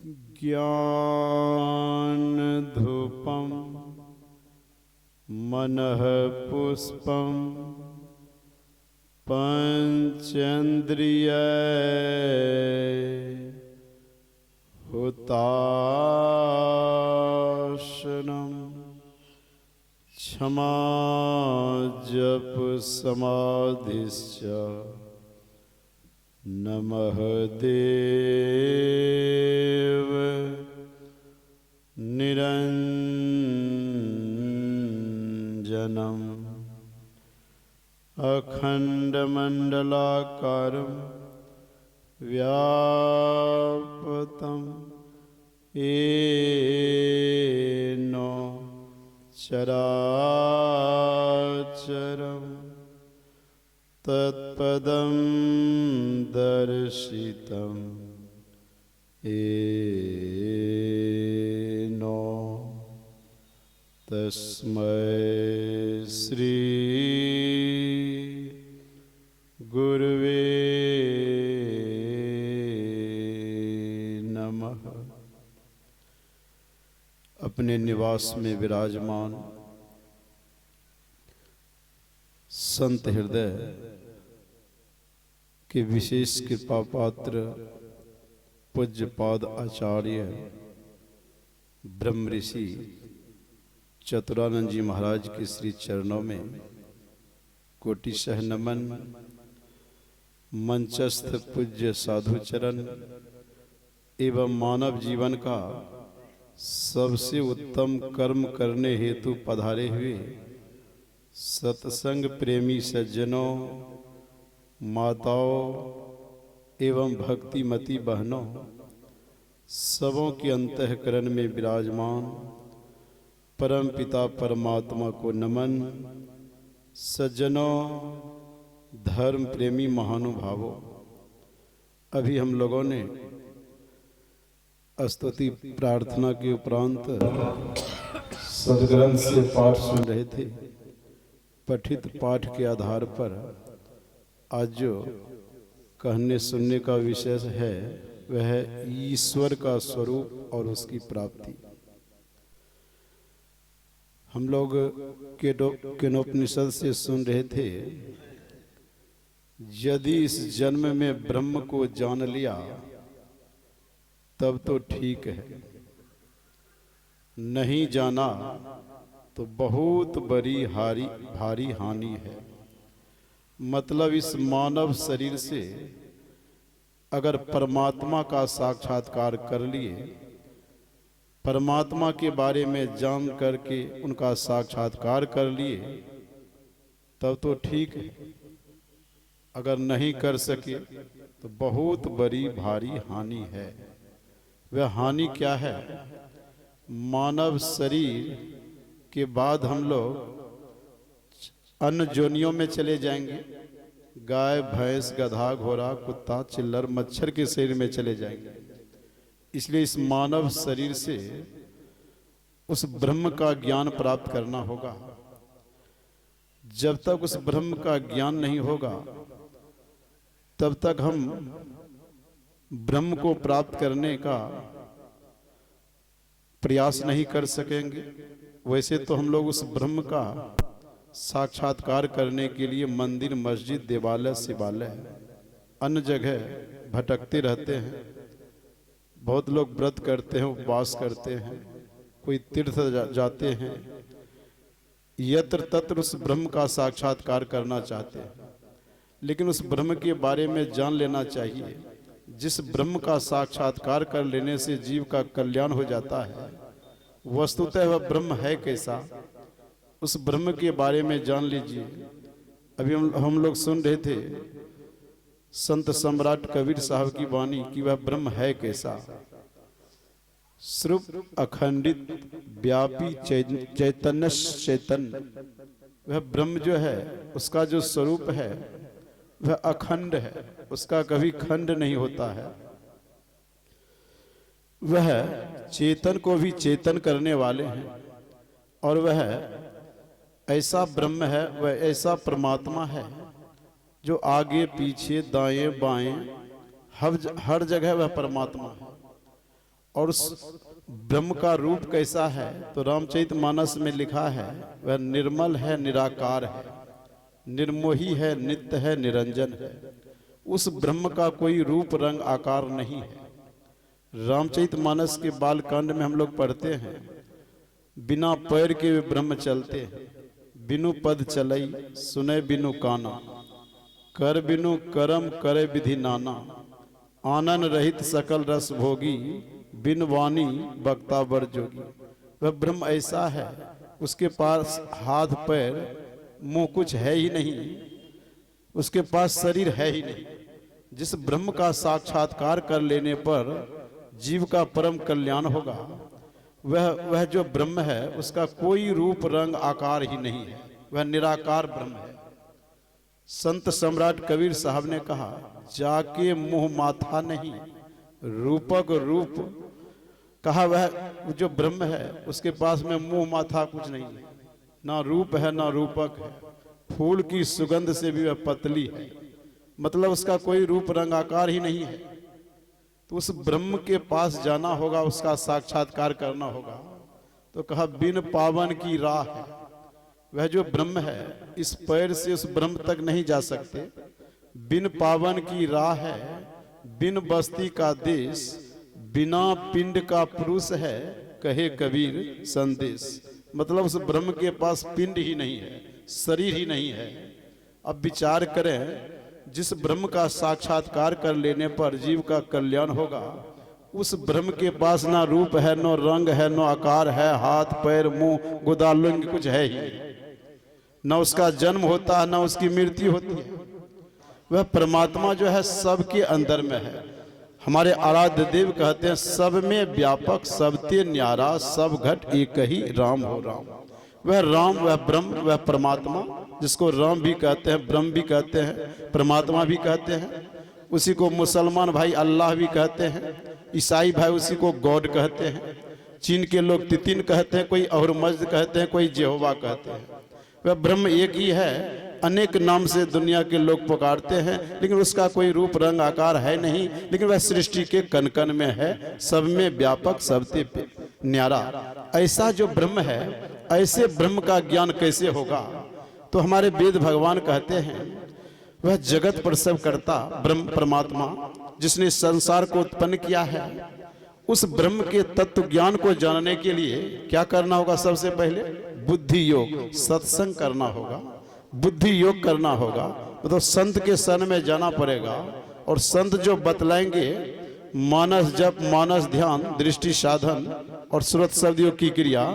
ज्ञानधूपं मनः पुष्पं पंचेन्द्रिय हुताशनं क्षमा जप समाधिश्च नमः देव निरंजनम् अखंडमंडलाकारं व्यापतं येन चराचरं तत्पदं दर्शितं येन तस्मै श्री गुरुवे नमः। अपने निवास में विराजमान संत हृदय के विशेष कृपा पात्र पूज्यपाद आचार्य ब्रह्म ऋषि चतुरानंद जी महाराज के श्री चरणों में कोटिशः नमन। मंचस्थ पूज्य साधु चरण एवं मानव जीवन का सबसे उत्तम कर्म करने हेतु पधारे हुए सत्संग प्रेमी सज्जनों, माताओं एवं भक्तिमती बहनों, सबों के अंतःकरण में विराजमान परम पिता परमात्मा को नमन। सज्जनों, धर्म प्रेमी महानुभावों, अभी हम लोगों ने स्तुति प्रार्थना के उपरांत सदग्रंथ से पाठ सुन रहे थे। पठित पाठ के आधार पर आज जो कहने सुनने का विषय है वह है ईश्वर का स्वरूप और उसकी प्राप्ति। हम लोग केनोपनिषद से सुन रहे थे, यदि इस जन्म में ब्रह्म को जान लिया तब तो ठीक है, नहीं जाना तो बहुत बड़ी भारी हानि है। मतलब इस मानव शरीर से अगर परमात्मा का साक्षात्कार कर लिए, परमात्मा के बारे में जान करके उनका साक्षात्कार कर लिए तब तो ठीक है, अगर नहीं कर सके तो बहुत बड़ी भारी हानि है। वह हानि क्या है? मानव शरीर के बाद हम लोग अन्य जोनियों में चले जाएंगे। गाय, भैंस, गधा, घोड़ा, कुत्ता, चिल्लर, मच्छर के शरीर में चले जाएंगे। इसलिए इस मानव शरीर से उस ब्रह्म का ज्ञान प्राप्त करना होगा। जब तक उस ब्रह्म का ज्ञान नहीं होगा तब तक हम ब्रह्म को प्राप्त करने का प्रयास नहीं कर सकेंगे। वैसे तो हम लोग उस ब्रह्म का साक्षात्कार करने के लिए मंदिर, मस्जिद, देवालय, शिवालय, अन्य जगह भटकते रहते हैं। बहुत लोग व्रत करते हैं, उपवास करते हैं, कोई तीर्थ जाते हैं, यत्र तत्र उस ब्रह्म का साक्षात्कार करना चाहते हैं। लेकिन उस ब्रह्म के बारे में जान लेना चाहिए। जिस ब्रह्म का साक्षात्कार कर लेने से जीव का कल्याण हो जाता है, वस्तुतः वह ब्रह्म है कैसा, उस ब्रह्म के बारे में जान लीजिए। अभी हम लोग सुन रहे थे संत सम्राट कबीर साहब की वाणी कि वह ब्रह्म है कैसा। स्वरूप अखंडित व्यापी चैतन्य चैतन्य, वह ब्रह्म जो है उसका जो स्वरूप है वह अखंड है, उसका कभी खंड नहीं होता है। वह चेतन को भी चेतन करने वाले हैं और वह ऐसा ब्रह्म है, वह ऐसा परमात्मा है जो आगे पीछे दाएं बाएं हर जगह वह परमात्मा है। और उस ब्रह्म का रूप कैसा है, तो रामचरितमानस में लिखा है वह निर्मल है, निराकार है, निर्मोही है, नित्य है, निरंजन है। उस ब्रह्म का कोई रूप रंग आकार नहीं है। रामचरितमानस के बालकांड में हम लोग पढ़ते हैं, बिना पैर के वे ब्रह्म चलते हैं, बिनु पद चलई सुने बिनु काना, कर बिनु करम करे विधि नाना, आनन रहित सकल रस भोगी, बिन वाणी बक्ता बर जोगी। वह ब्रह्म ऐसा है, उसके पास हाथ पैर मुंह कुछ है ही नहीं, उसके पास शरीर है ही नहीं। जिस ब्रह्म का साक्षात्कार कर लेने पर जीव का परम कल्याण होगा, वह जो ब्रह्म है उसका कोई रूप रंग आकार ही नहीं है, वह निराकार ब्रह्म है। संत सम्राट कबीर साहब ने कहा, जाके मुंह माथा नहीं रूपक रूप। कहा वह जो ब्रह्म है उसके पास में मुंह माथा कुछ नहीं है, ना रूप है ना रूपक है, फूल की सुगंध से भी वह पतली है, मतलब उसका कोई रूप रंग आकार ही नहीं है। तो उस ब्रह्म के पास जाना होगा, उसका साक्षात्कार करना होगा। तो कहा बिन पावन की राह है, वह जो ब्रह्म है इस पैर से उस ब्रह्म तक नहीं जा सकते। बिन पावन की राह है, बिन बस्ती का देश, बिना पिंड का पुरुष है, कहे कबीर संदेश। मतलब उस ब्रह्म के पास पिंड ही नहीं है, शरीर ही नहीं है। अब विचार करें, जिस ब्रह्म का साक्षात्कार कर लेने पर जीव का कल्याण होगा, उस ब्रह्म के पास ना रूप है, न रंग है, न आकार है, हाथ पैर मुंह गुदालुंग कुछ है ही नहीं। न उसका जन्म होता है, न उसकी मृत्यु होती है। वह परमात्मा जो है सबके अंदर में है। हमारे आराध्य देव कहते हैं, सब में व्यापक सबते न्यारा, सब घट एक ही राम हो राम। वह राम, वह ब्रह्म, वह परमात्मा, जिसको राम भी कहते हैं, ब्रह्म भी कहते हैं, परमात्मा भी कहते हैं। उसी को मुसलमान भाई अल्लाह भी कहते हैं, ईसाई भाई उसी को गॉड कहते हैं, चीन के लोग तितिन कहते हैं, कोई और मज्द कहते हैं, कोई जेहोवा कहते हैं। वह ब्रह्म एक ही है, अनेक नाम से दुनिया के लोग पुकारते हैं, लेकिन उसका कोई रूप रंग आकार है नहीं। लेकिन वह सृष्टि के कण कण में है, सब में व्यापक सबते न्यारा। ऐसा जो ब्रह्म है, ऐसे ब्रह्म का ज्ञान कैसे होगा? तो हमारे वेद भगवान कहते हैं, वह जगत प्रसव करता ब्रह्म परमात्मा, जिसने संसार को उत्पन्न किया है, उस ब्रह्म के तत्व ज्ञान को जानने के लिए क्या करना होगा? सबसे पहले बुद्धि योग, सत्संग करना होगा, बुद्धि योग करना होगा। मतलब संत के शरण में जाना पड़ेगा, और संत जो बतलाएंगे मानस जप, मानस ध्यान, दृष्टि साधन और श्रुत शब्दियों की क्रिया,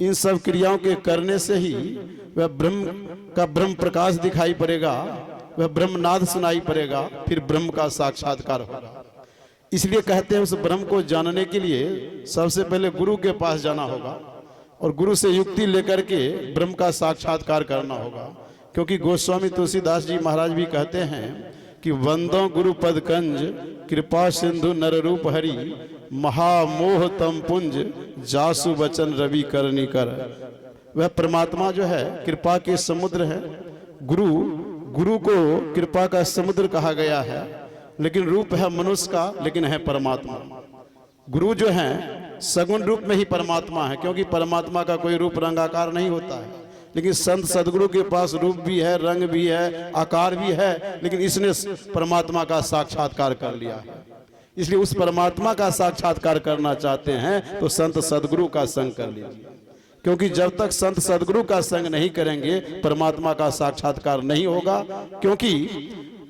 इन सब क्रियाओं के करने से ही वह ब्रह्म का ब्रह्म प्रकाश दिखाई पड़ेगा, वह ब्रह्मनाद सुनाई पड़ेगा, फिर ब्रह्म का साक्षात्कार होगा। इसलिए कहते हैं, उस ब्रह्म को जानने के लिए सबसे पहले गुरु के पास जाना होगा, और गुरु से युक्ति लेकर के ब्रह्म का साक्षात्कार करना होगा। क्योंकि गोस्वामी तुलसीदास जी महाराज भी कहते हैं कि वंदो गुरु पद कंज, कृपा सिंधु नर रूप हरि, महामोह तम पुंज, जासु वचन रवि करनी कर। वह परमात्मा जो है कृपा के समुद्र है। गुरु को कृपा का समुद्र कहा गया है, लेकिन रूप है मनुष्य का, लेकिन है परमात्मा। गुरु जो है सगुण रूप में ही परमात्मा है, क्योंकि परमात्मा का कोई रूप रंग आकार नहीं होता है। लेकिन संत सदगुरु के पास रूप भी है, रंग भी है, आकार भी है, लेकिन इसने परमात्मा का साक्षात्कार कर लिया है। इसलिए उस परमात्मा का साक्षात्कार करना चाहते हैं तो संत सदगुरु का संग कर लीजिए, क्योंकि जब तक संत सदगुरु का संग नहीं करेंगे परमात्मा का साक्षात्कार नहीं होगा। क्योंकि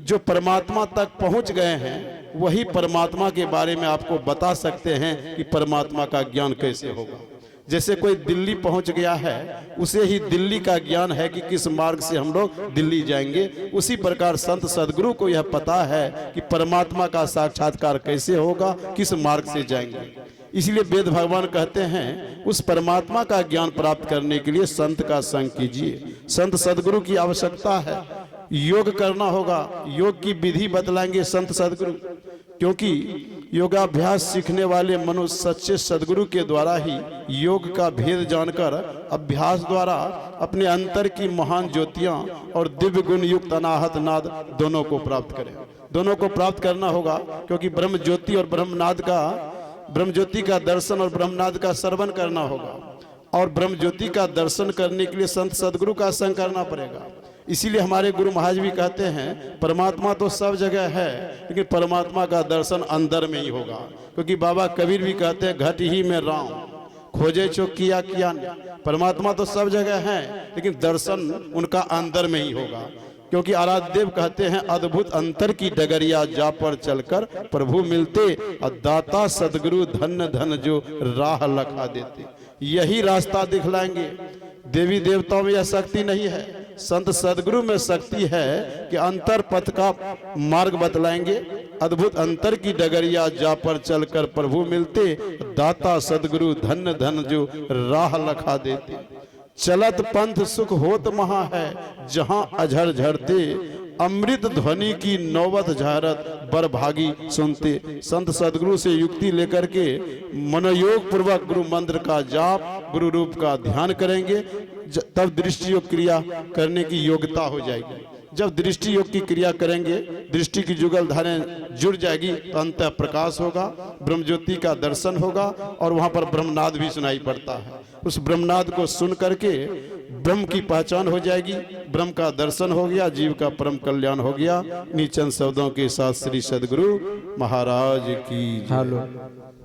जो परमात्मा तक पहुंच गए हैं वही परमात्मा के बारे में आपको बता सकते हैं कि परमात्मा का ज्ञान कैसे होगा। जैसे कोई दिल्ली पहुंच गया है, उसे ही दिल्ली का ज्ञान है कि किस मार्ग से हम लोग दिल्ली जाएंगे। उसी प्रकार संत सदगुरु को यह पता है कि परमात्मा का साक्षात्कार कैसे होगा, किस मार्ग से जाएंगे। इसलिए वेद भगवान कहते हैं, उस परमात्मा का ज्ञान प्राप्त करने के लिए संत का संग कीजिए। संत सदगुरु की आवश्यकता है। योग करना होगा, योग की विधि बतलाएंगे संत सदगुरु, क्योंकि योगाभ्यास सीखने वाले मनुष्य सच्चे सदगुरु के द्वारा ही योग का भेद जानकर अभ्यास द्वारा अपने अंतर की महान ज्योतियां और दिव्य गुण युक्त अनाहत नाद दोनों को प्राप्त करें। दोनों को प्राप्त करना होगा, क्योंकि ब्रह्म ज्योति और ब्रह्मनाद का ब्रह्म ज्योति का दर्शन और ब्रह्मनाद का श्रवण करना होगा, और ब्रह्म ज्योति का दर्शन करने के लिए संत सदगुरु का संग करना पड़ेगा। इसीलिए हमारे गुरु महाराज भी कहते हैं परमात्मा तो सब जगह है, लेकिन परमात्मा का दर्शन अंदर में ही होगा। क्योंकि बाबा कबीर भी कहते हैं घट ही में राम खोजे चो किया किया। परमात्मा तो सब जगह है, लेकिन दर्शन उनका अंदर में ही होगा। क्योंकि आराध्य देव कहते हैं अद्भुत अंतर की डगरिया जा पर चलकर प्रभु मिलते, और दाता सदगुरु धन्य धन जो राह लखा देते। यही रास्ता दिखलाएंगे। देवी देवताओं में यह शक्ति नहीं है, संत सदगुरु में शक्ति है कि अंतर पथ का मार्ग बतलाएंगे। अद्भुत अंतर की डगरिया जा पर चलकर प्रभु मिलते, दाता सदगुरु धन्य धन जो राह लखा देते। चलत पंथ सुख होत महा है, जहां अझर झरते अमृत ध्वनि की नौबत झारत बरभागी सुनते। संत सदगुरु से युक्ति लेकर के मनोयोग पूर्वक गुरु मंत्र का जाप, गुरु रूप का ध्यान करेंगे, तब दृष्टि योग क्रिया करने की योग्यता हो जाएगी। जब दृष्टि योग की क्रिया करेंगे, दृष्टि की जुगल धारें जुड़ जाएगी, तो अंतः प्रकाश होगा, ब्रह्म ज्योति का दर्शन होगा, और वहां पर ब्रह्मनाद भी सुनाई पड़ता है। उस ब्रह्मनाद को सुन करके ब्रह्म की पहचान हो जाएगी, ब्रह्म का दर्शन हो गया, जीव का परम कल्याण हो गया। नीचन शब्दों के साथ श्री सदगुरु महाराज की जय।